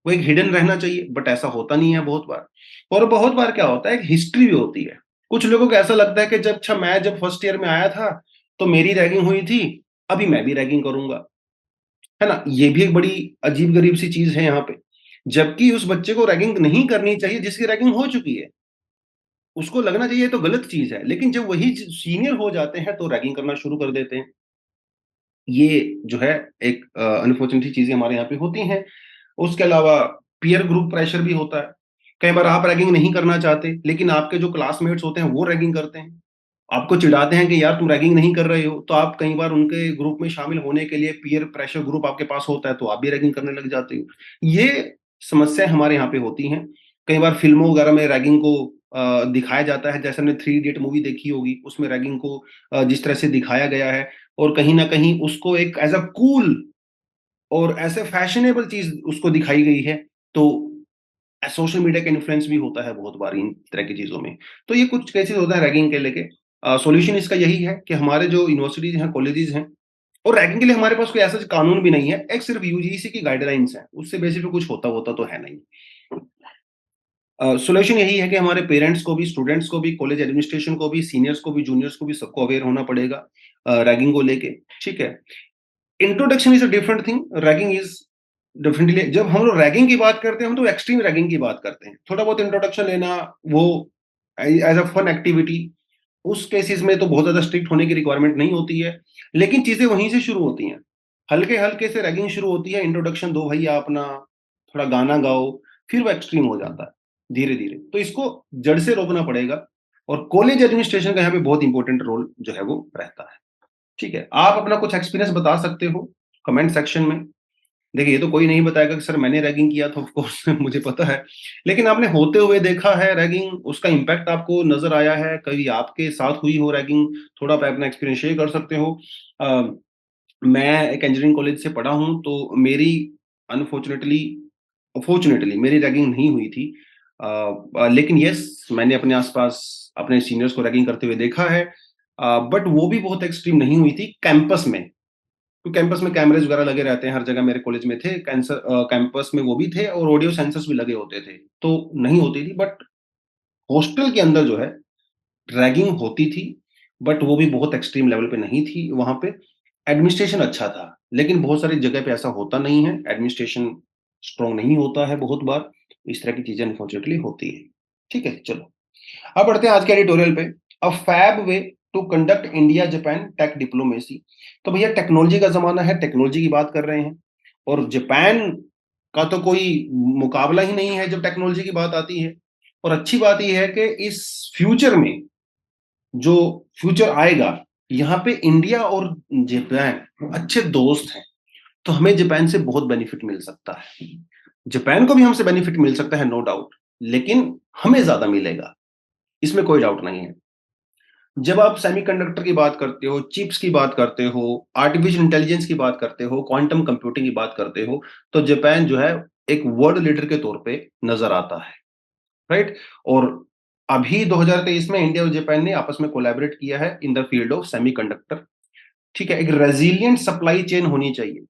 [SPEAKER 1] वो एक हिडन रहना चाहिए, बट ऐसा होता नहीं है बहुत बार। और बहुत बार क्या होता है, एक हिस्ट्री भी होती है। कुछ लोगों को ऐसा लगता है कि मैं जब फर्स्ट ईयर में आया था तो मेरी रैगिंग हुई थी, अभी मैं भी रैगिंग करूंगा, है ना। ये भी एक बड़ी अजीब गरीब सी चीज है यहाँ पे। जबकि उस बच्चे को रैगिंग नहीं करनी चाहिए जिसकी रैगिंग हो चुकी है, उसको लगना चाहिए तो गलत चीज है, लेकिन जब वही सीनियर हो जाते हैं तो रैगिंग करना शुरू कर देते हैं। ये जो है एक अनफॉर्चुनेटली चीजें हमारे यहाँ पे होती हैं। उसके अलावा पीयर ग्रुप प्रेशर भी होता है। कई बार आप रैगिंग नहीं करना चाहते, लेकिन आपके जो क्लासमेट्स होते हैं वो रैगिंग करते हैं, आपको चिढ़ाते हैं कि यार तुम रैगिंग नहीं कर रहे हो, तो आप कई बार उनके ग्रुप में शामिल होने के लिए, पीयर प्रेशर ग्रुप आपके पास होता है तो आप भी रैगिंग करने लग जाते हो। ये समस्याएं हमारे यहाँ पे होती हैं। कई बार फिल्मों वगैरह में रैगिंग को दिखाया जाता है, जैसे हमने थ्री इडियट मूवी देखी होगी, उसमें रैगिंग को जिस तरह से दिखाया गया है, और कहीं ना कहीं उसको एक एज अ कूल और ऐसे फैशनेबल चीज उसको दिखाई गई है। तो सोशल मीडिया का इन्फ्लुएंस भी होता है बहुत बार इन तरह की चीजों में। तो ये कुछ केसेस होते हैं रैगिंग के लेके। सॉल्यूशन इसका यही है कि हमारे जो यूनिवर्सिटीज हैं, कॉलेजेस हैं, और रैगिंग के लिए हमारे पास कोई ऐसा कानून भी नहीं है, एक सिर्फ यूजीसी की गाइडलाइंस है, उससे बेसिक पे कुछ होता होता तो है नहीं। सॉल्यूशन यही है कि हमारे पेरेंट्स को भी, स्टूडेंट्स को भी, कॉलेज एडमिनिस्ट्रेशन को भी, सीनियर्स को भी, जूनियर्स को भी, सबको अवेयर होना पड़ेगा रैगिंग को लेके। ठीक है। Introduction is a different thing, ragging is definitely. जब हम लोग रैगिंग की बात करते हैं हम तो एक्सट्रीम रैगिंग की बात करते हैं। थोड़ा बहुत इंट्रोडक्शन लेना, वो एज अ फन एक्टिविटी, उस केसेस में तो बहुत ज्यादा स्ट्रिक्ट होने की रिक्वायरमेंट नहीं होती है, लेकिन चीजें वहीं से शुरू होती हैं। हल्के हल्के से रैगिंग शुरू होती है, इंट्रोडक्शन दो भैया अपना, थोड़ा गाना गाओ, फिर वो एक्सट्रीम हो जाता है धीरे धीरे। तो इसको जड़ से रोकना पड़ेगा, और कॉलेज एडमिनिस्ट्रेशन का यहाँ पे बहुत इंपॉर्टेंट रोल जो है वो रहता है। ठीक है, आप अपना कुछ एक्सपीरियंस बता सकते हो कमेंट सेक्शन में। देखिए, ये तो कोई नहीं बताएगा कि सर मैंने रैगिंग किया था, ऑफ कोर्स मुझे पता है, लेकिन आपने होते हुए देखा है रैगिंग, उसका इम्पैक्ट आपको नजर आया है, कभी आपके साथ हुई हो रैगिंग, थोड़ा आप अपना एक्सपीरियंस शेयर कर सकते हो। अ, मैं एक इंजीनियरिंग कॉलेज से पढ़ा हूँ, तो मेरी अनफॉर्चुनेटली फॉर्चुनेटली मेरी रैगिंग नहीं हुई थी। लेकिन यस, मैंने अपने आसपास अपने सीनियर्स को रैगिंग करते हुए देखा है, बट वो भी बहुत एक्सट्रीम नहीं हुई थी कैंपस में। तो कैंपस में कैमरेज वगैरह लगे रहते हैं हर जगह, मेरे कॉलेज में थे कैंपस में वो भी थे, और ऑडियो सेंसर्स भी लगे होते थे, तो नहीं होती थी। बट हॉस्टल के अंदर जो है रैगिंग होती थी, बट वो भी बहुत एक्सट्रीम लेवल पे नहीं थी। वहां पे एडमिनिस्ट्रेशन अच्छा था, लेकिन बहुत सारी जगह पे ऐसा होता नहीं है, एडमिनिस्ट्रेशन स्ट्रांग नहीं होता है बहुत बार, इस तरह की चीजें अनफॉर्चुनेटली होती है। ठीक है, चलो अब बढ़ते हैं आज के एडिटोरियल पे। A fab way to conduct India Japan tech diplomacy. तो भैया टेक्नोलॉजी का जमाना है, टेक्नोलॉजी की बात कर रहे हैं, और जापान का तो कोई मुकाबला ही नहीं है जब टेक्नोलॉजी की बात आती है। और अच्छी बात यह है कि इस फ्यूचर में, जो फ्यूचर आएगा, यहाँ पे इंडिया और जापान अच्छे दोस्त हैं, तो हमें जापान से बहुत बेनिफिट मिल सकता है। जापान को भी हमसे बेनिफिट मिल सकता है, नो डाउट, लेकिन हमें ज्यादा मिलेगा, इसमें कोई डाउट नहीं है। जब आप सेमीकंडक्टर की बात करते हो, चिप्स की बात करते हो, आर्टिफिशियल इंटेलिजेंस की बात करते हो, क्वांटम कंप्यूटिंग की बात करते हो, तो जापान जो है एक वर्ल्ड लीडर के तौर पे नजर आता है, राइट। और अभी 2023 में इंडिया और जापान ने आपस में कोलैबोरेट किया है in the field of semiconductor. ठीक है, एक रेजिलियंट सप्लाई चेन होनी चाहिए।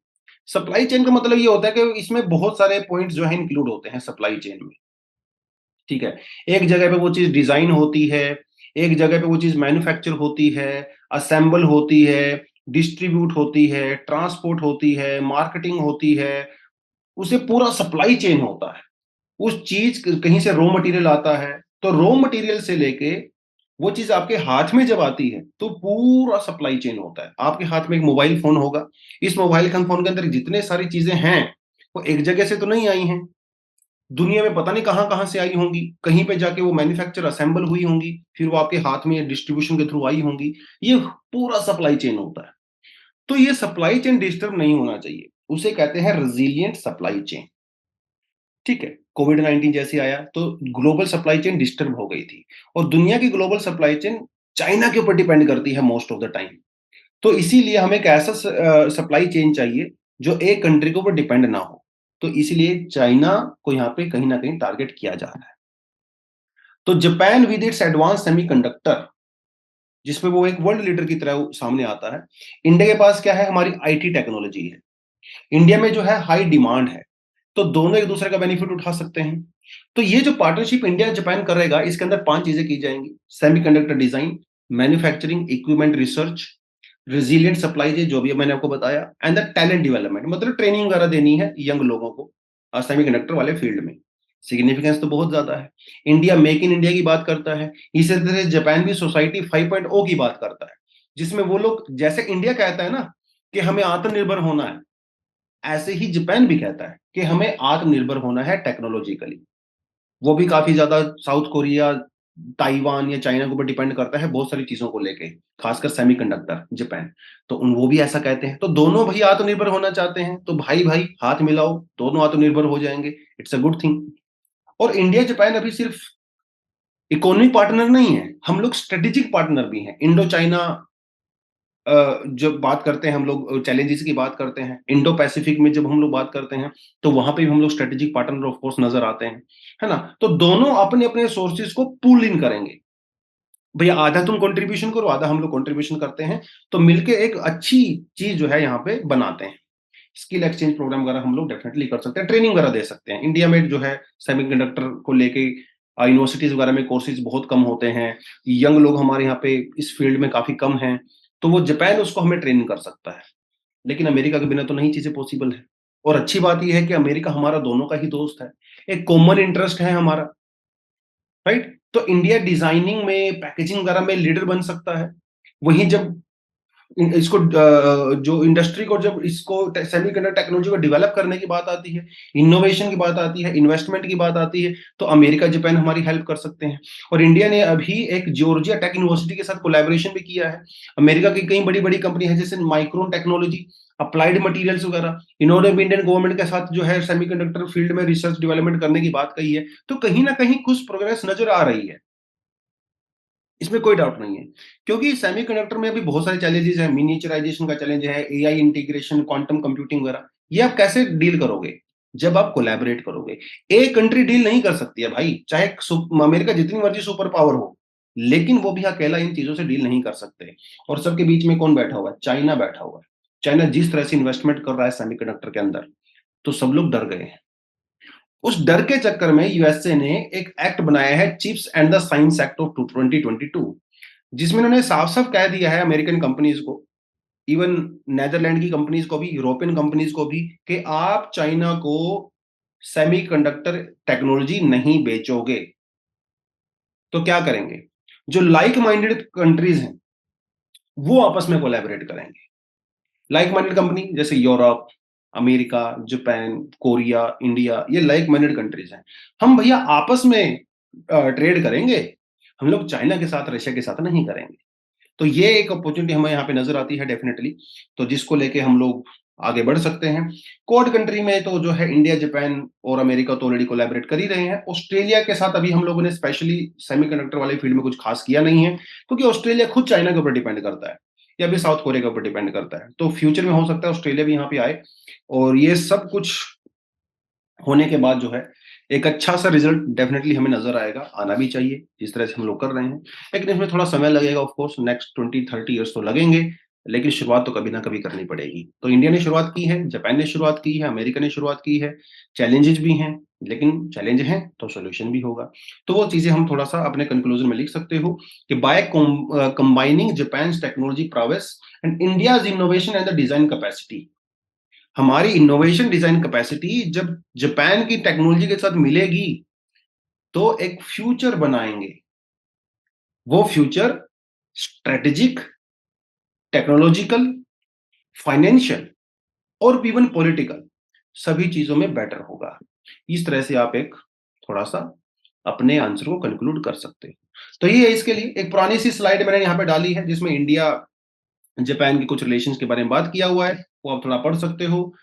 [SPEAKER 1] सप्लाई चेन का मतलब ये होता है कि इसमें बहुत सारे पॉइंट्स जो है इंक्लूड होते हैं सप्लाई चेन में। ठीक है, एक जगह पे वो चीज डिजाइन होती है, एक जगह पे वो चीज मैन्युफैक्चर होती है, असेंबल होती है, डिस्ट्रीब्यूट होती है, ट्रांसपोर्ट होती है, मार्केटिंग होती है, उसे पूरा सप्लाई चेन होता है। उस चीज कहीं से रॉ मटेरियल आता है, तो रॉ मटेरियल से लेके वो चीज आपके हाथ में जब आती है तो पूरा सप्लाई चेन होता है। आपके हाथ में एक मोबाइल फोन होगा, इस मोबाइल फोन के अंदर जितने सारी चीजें हैं वो एक जगह से तो नहीं आई हैं, दुनिया में पता नहीं कहां कहां से आई होंगी, कहीं पे जाके वो मैन्युफैक्चर असेंबल हुई होंगी, फिर वो आपके हाथ में डिस्ट्रीब्यूशन के थ्रू आई होंगी। ये पूरा सप्लाई चेन होता है। तो ये सप्लाई चेन डिस्टर्ब नहीं होना चाहिए, उसे कहते हैं रेजिलिएंट सप्लाई चेन। ठीक है, कोविड 19 जैसे आया तो ग्लोबल सप्लाई चेन डिस्टर्ब हो गई थी, और दुनिया की ग्लोबल सप्लाई चेन चाइना के ऊपर डिपेंड करती है मोस्ट ऑफ द टाइम। तो इसीलिए हमें एक ऐसा सप्लाई चेन चाहिए जो एक कंट्री के ऊपर डिपेंड ना हो। तो इसीलिए चाइना को यहाँ पे कहीं ना कहीं टारगेट किया जा रहा है। तो Japan with its advance semiconductor, जिसमें वो एक वर्ल्ड लीडर की तरह सामने आता है। इंडिया के पास क्या है, हमारी आईटी टेक्नोलॉजी है। इंडिया में जो है हाई डिमांड है, तो दोनों एक दूसरे का बेनिफिट उठा सकते हैं। तो ये जो पार्टनरशिप इंडिया जापान करेगा, इसके अंदर 5 चीजें की जाएंगी: semiconductor design, manufacturing, equipment research, resilient supply chain जो भी मैंने आपको बताया, एंड द टैलेंट डेवलपमेंट, मतलब ट्रेनिंग वगैरह देनी है यंग लोगों को सेमीकंडक्टर वाले फील्ड में। सिग्निफिकेंस तो बहुत ज्यादा है। इंडिया मेक इन इंडिया की बात करता है, इसी तरह से जापान भी सोसाइटी 5.0 की बात करता है, जिसमें वो लोग जैसे इंडिया कहता है ना कि हमें आत्मनिर्भर होना है, ऐसे ही जापान भी कहता है कि हमें आत्मनिर्भर होना है टेक्नोलॉजिकली। वो भी काफी ज्यादा साउथ कोरिया, ताइवान या चाइना के ऊपर डिपेंड करता है बहुत सारी चीजों को लेके, खासकर सेमीकंडक्टर जापान। तो वो भी ऐसा कहते हैं, तो दोनों भाई आत्मनिर्भर होना चाहते हैं, तो भाई भाई हाथ मिलाओ, दोनों आत्मनिर्भर हो जाएंगे। It's a good thing. और इंडिया जापान अभी सिर्फ इकोनॉमिक पार्टनर नहीं है, हम लोग स्ट्रेटेजिक पार्टनर भी हैं। इंडो चाइना जब बात करते हैं हम लोग, चैलेंजेस की बात करते हैं, इंडो पैसिफिक में जब हम लोग बात करते हैं, तो वहां पे भी हम लोग स्ट्रेटेजिक पार्टनर ऑफ कोर्स नजर आते हैं, है ना। तो दोनों अपने अपने सोर्सेज को पूल इन करेंगे। भैया आधा तुम कंट्रीब्यूशन करो, आधा हम लोग कंट्रीब्यूशन करते हैं, तो मिलके एक अच्छी चीज जो है यहाँ पे बनाते हैं। स्किल एक्सचेंज प्रोग्राम वगैरह हम लोग डेफिनेटली कर सकते हैं, ट्रेनिंग वगैरह दे सकते हैं। इंडिया में जो है सेमीकंडक्टर को लेके यूनिवर्सिटीज वगैरह में कोर्सेज बहुत कम होते हैं, यंग लोग हमारे यहाँ पे इस फील्ड में काफी कम हैं, तो वो जापान उसको हमें ट्रेन कर सकता है। लेकिन अमेरिका के बिना तो नहीं चीजें पॉसिबल है। और अच्छी बात यह है कि अमेरिका हमारा दोनों का ही दोस्त है, एक कॉमन इंटरेस्ट है हमारा, राइट। तो इंडिया डिजाइनिंग में, पैकेजिंग वगैरह में लीडर बन सकता है। वहीं जब इसको जो इंडस्ट्री को, जब इसको सेमीकंडक्टर टेक्नोलॉजी को डेवलप करने की बात आती है, इनोवेशन की बात आती है, इन्वेस्टमेंट की बात आती है, तो अमेरिका जापान हमारी हेल्प कर सकते हैं। और इंडिया ने अभी एक जॉर्जिया टेक यूनिवर्सिटी के साथ कोलैबोरेशन भी किया है। अमेरिका की कई बड़ी बड़ी कंपनी है, जैसे माइक्रोन टेक्नोलॉजी, अप्लाइड मटेरियल्स वगैरह, इन्होंने भी इंडियन गवर्नमेंट के साथ जो है सेमीकंडक्टर फील्ड में रिसर्च डेवलपमेंट करने की बात कही है। तो कहीं ना कहीं कुछ प्रोग्रेस नजर आ रही है, इसमें कोई डाउट नहीं है। क्योंकि सेमीकंडक्टर में अभी बहुत सारे चैलेंजेस हैं, मिनिएचराइजेशन का चैलेंज है, एआई इंटीग्रेशन, क्वांटम कंप्यूटिंग वगैरह। ये आप कैसे डील करोगे? जब आप कोलैबोरेट करोगे। एक कंट्री डील नहीं कर सकती है भाई, चाहे अमेरिका जितनी मर्जी सुपर पावर हो, लेकिन वो भी अकेला इन चीजों से डील नहीं कर सकते। और सबके बीच में कौन बैठा हुआ है? चाइना बैठा हुआ है। चाइना जिस तरह से इन्वेस्टमेंट कर रहा है सेमीकंडक्टर के अंदर, तो सब लोग डर गए हैं। उस डर के चक्कर में यूएसए ने एक एक्ट बनाया है, chips and the science act of 2022, जिसमें उन्होंने साफ साफ कह दिया है अमेरिकन कंपनीज को, इवन नेदरलैंड की कंपनीज को भी, यूरोपियन कंपनीज को भी, कि आप चाइना को सेमीकंडक्टर टेक्नोलॉजी नहीं बेचोगे। तो क्या करेंगे? जो लाइक माइंडेड कंट्रीज हैं वो आपस में कोलैबोरेट करेंगे। लाइक माइंडेड कंपनी जैसे Europe, America, Japan, Korea, India, ये लाइक माइंडेड कंट्रीज हैं। हम भैया आपस में ट्रेड करेंगे, हम लोग चाइना के साथ, रशिया के साथ नहीं करेंगे। तो ये एक अपॉर्चुनिटी हमें यहाँ पे नजर आती है डेफिनेटली, तो जिसको लेके हम लोग आगे बढ़ सकते हैं। कोड कंट्री में तो जो है इंडिया, जापान और अमेरिका तो ऑलरेडी कोलैबोरेट कर ही रहे हैं। ऑस्ट्रेलिया के साथ अभी हम लोगों ने स्पेशली सेमीकंडक्टर वाले फील्ड में कुछ खास किया नहीं है, क्योंकि ऑस्ट्रेलिया खुद चाइना के ऊपर डिपेंड करता है, या भी साउथ कोरिया के ऊपर डिपेंड करता है। तो फ्यूचर में हो सकता है ऑस्ट्रेलिया भी यहाँ पे आए, और ये सब कुछ होने के बाद जो है एक अच्छा सा रिजल्ट डेफिनेटली हमें नजर आएगा, आना भी चाहिए जिस तरह से हम लोग कर रहे हैं। लेकिन इसमें थोड़ा समय लगेगा, ऑफ कोर्स नेक्स्ट 20-30 ईयर्स तो लगेंगे, लेकिन शुरुआत तो कभी ना कभी करनी पड़ेगी। तो इंडिया ने शुरुआत की है, जापान ने शुरुआत की है, अमेरिका ने शुरुआत की है। चैलेंजेस भी हैं, लेकिन चैलेंज हैं तो सोल्यूशन भी होगा। तो वो चीजें हम थोड़ा सा अपने कंक्लूजन में लिख सकते हो कि by combining Japan technology prowess and India's innovation and the design capacity, हमारी इनोवेशन डिजाइन कैपेसिटी जब जापान की टेक्नोलॉजी के साथ मिलेगी, तो एक फ्यूचर बनाएंगे वो फ्यूचर स्ट्रेटेजिक, टेक्नोलॉजिकल, फाइनेंशियल और इवन पॉलिटिकल सभी चीजों में बेटर होगा। इस तरह से आप एक थोड़ा-सा अपने आंसर को कंक्लूड कर सकते हो। तो ये है इसके लिए एक पुरानी सी स्लाइड मैंने यहाँ पे डाली है जिसमें इंडिया, जापान के कुछ रिलेशंस के बारे में बात किया हुआ है, वो आप थोड़ा पढ़ सकते हो।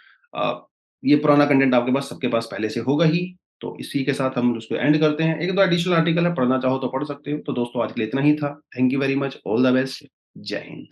[SPEAKER 1] ये पुराना कंटेंट आपके पास सबके पास पहले से होगा ही, तो इसी के साथ हम उसको एंड करते हैं। 1-2 एडिशनल आर्टिकल है, पढ़ना चाहो तो पढ़ सकते हो। तो दोस्तों आज के लिए इतना ही था। Thank you very much, all the best, जय हिंद।